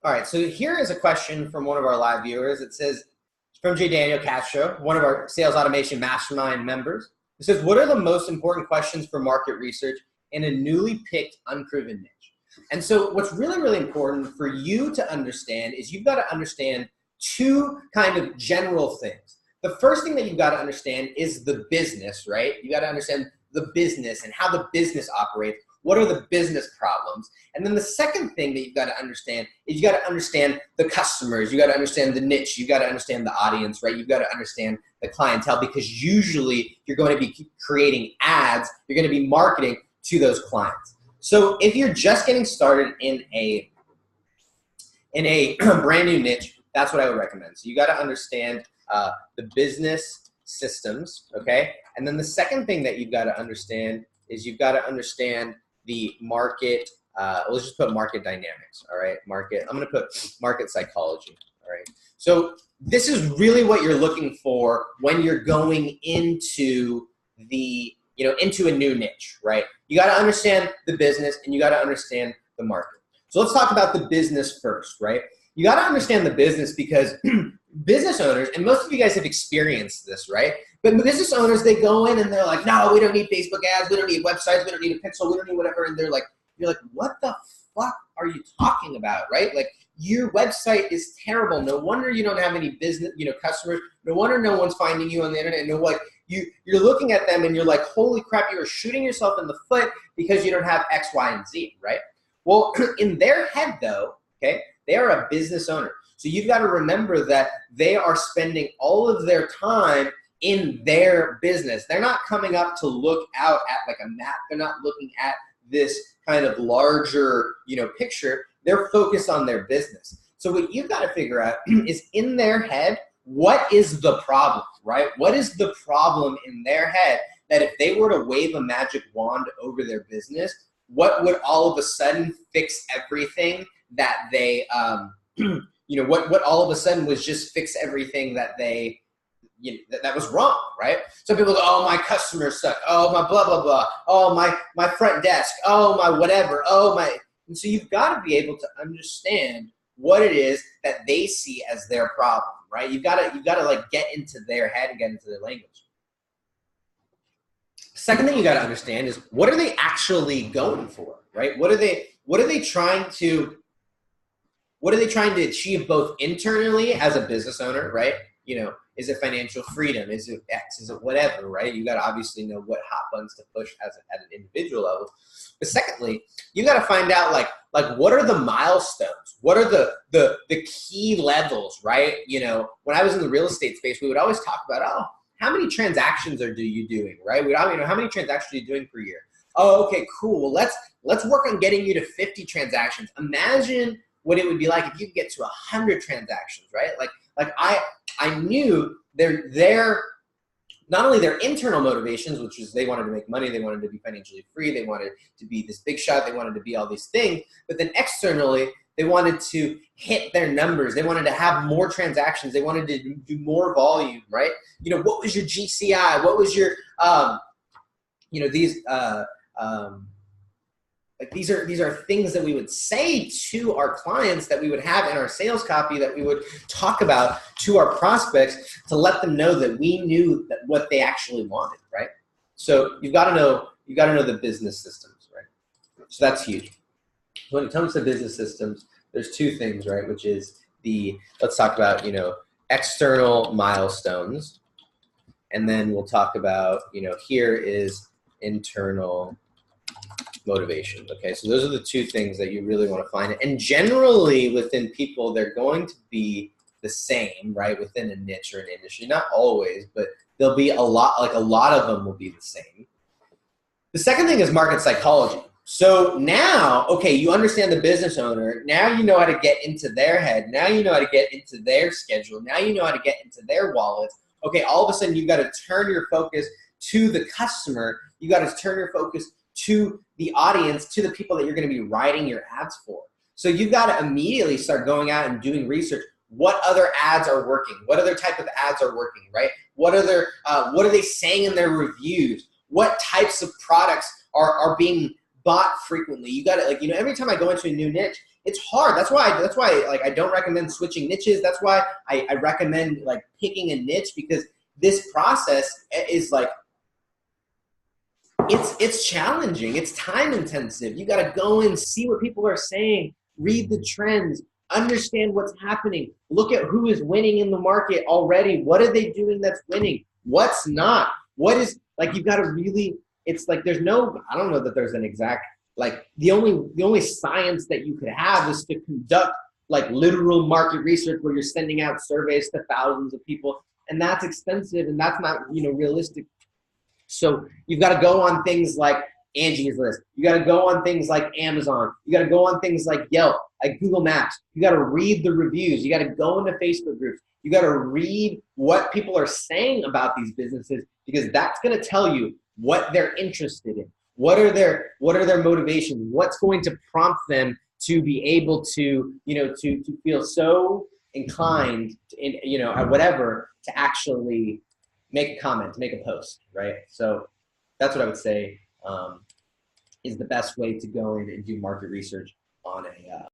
All right, so here is a question from one of our live viewers. It says, from J. Daniel Castro, one of our Sales Automation Mastermind members. It says, what are the most important questions for market research in a newly picked, unproven niche? And so what's really, really important for you to understand is you've got to understand two kind of general things. The first thing that you've got to understand is the business, right? You got to understand the business and how the business operates. What are the business problems? And then the second thing that you've got to understand is you got to understand the customers. You got to understand the niche. You got to understand the audience, right? You've got to understand the clientele, because usually you're going to be creating ads. You're going to be marketing to those clients. So if you're just getting started in a brand new niche, that's what I would recommend. So you got to understand the business systems, okay? And then the second thing that you've got to understand is you've got to understand the market, let's just put market dynamics, all right? I'm gonna put market psychology, all right? So this is really what you're looking for when you're going into into a new niche, right? You gotta understand the business and you gotta understand the market. So let's talk about the business first, right? You gotta understand the business because business owners, and most of you guys have experienced this, right? But business owners, they go in and they're like, no, we don't need Facebook ads, we don't need websites, we don't need a pixel, we don't need whatever. And you're like, what the fuck are you talking about, right? Like, your website is terrible. No wonder you don't have any business, customers. No wonder no one's finding you on the internet. No, like, you're looking at them and you're like, holy crap, you're shooting yourself in the foot because you don't have X, Y, and Z, right? Well, in their head though, okay, they are a business owner. So you've got to remember that they are spending all of their time in their business. They're not coming up to look out at like a map. They're not looking at this kind of larger, picture. They're focused on their business. So what you've got to figure out is in their head, what is the problem, right? What is the problem in their head that if they were to wave a magic wand over their business, what would all of a sudden fix everything that they, what all of a sudden was just fix everything that they, that was wrong, right? Some people go, oh, my customers suck. Oh, my blah, blah, blah. Oh, my front desk. Oh, my whatever. Oh, my. And so you've got to be able to understand what it is that they see as their problem, right? You've got to like get into their head and get into their language. Second thing you got to understand is what are they actually going for, right? What are they trying to achieve both internally as a business owner, right? Is it financial freedom? Is it X? Is it whatever, right? You got to obviously know what hot buttons to push at an individual level. But secondly, you got to find out like what are the milestones? What are the key levels, right? When I was in the real estate space, we would always talk about, how many transactions are you doing, right? How many transactions are you doing per year? Oh, okay, cool. Well, let's work on getting you to 50 transactions. Imagine what it would be like if you could get to 100 transactions, right? Like I knew their not only their internal motivations, which is they wanted to make money, they wanted to be financially free, they wanted to be this big shot, they wanted to be all these things, but then externally, they wanted to hit their numbers, they wanted to have more transactions, they wanted to do more volume, right? What was your GCI? What was your, these are things that we would say to our clients, that we would have in our sales copy, that we would talk about to our prospects to let them know that we knew that what they actually wanted, right? So you've got to know the business systems, right? So that's huge. When it comes to business systems, there's two things, right? Which is let's talk about, external milestones. And then we'll talk about, here is internal motivation. Okay, so those are the two things that you really want to find. And generally within people, they're going to be the same, right? Within a niche or an industry, not always, but there'll be a lot of them will be the same. The second thing is market psychology. So now, okay, you understand the business owner. Now you know how to get into their head. Now you know how to get into their schedule. Now you know how to get into their wallets. Okay, all of a sudden you've got to turn your focus to the customer. You got to turn your focus to the audience, to the people that you're going to be writing your ads for. So you've got to immediately start going out and doing research. What other ads are working? What other type of ads are working, right? What are they saying in their reviews? What types of products are being bought frequently? You got to, every time I go into a new niche, it's hard. That's why like I don't recommend switching niches. That's why I recommend like picking a niche, because this process is like, it's challenging. It's time intensive. You got to go and see what people are saying, read the trends, understand what's happening, look at who is winning in the market already. What are they doing that's winning? What's not? What is, like, you've got to really, it's like there's no, I don't know that there's an exact, like the only science that you could have is to conduct like literal market research where you're sending out surveys to thousands of people, and that's expensive and that's not, you know, realistic. So you've got to go on things like Angie's List. You got to go on things like Amazon. You got to go on things like Yelp, like Google Maps. You got to read the reviews. You got to go into Facebook groups. You got to read what people are saying about these businesses, because that's going to tell you what they're interested in. What are their motivations? What's going to prompt them to be able to, you know, to feel so inclined, in, you know, whatever, to actually make a comment, make a post, right? So that's what I would say is the best way to go in and do market research on a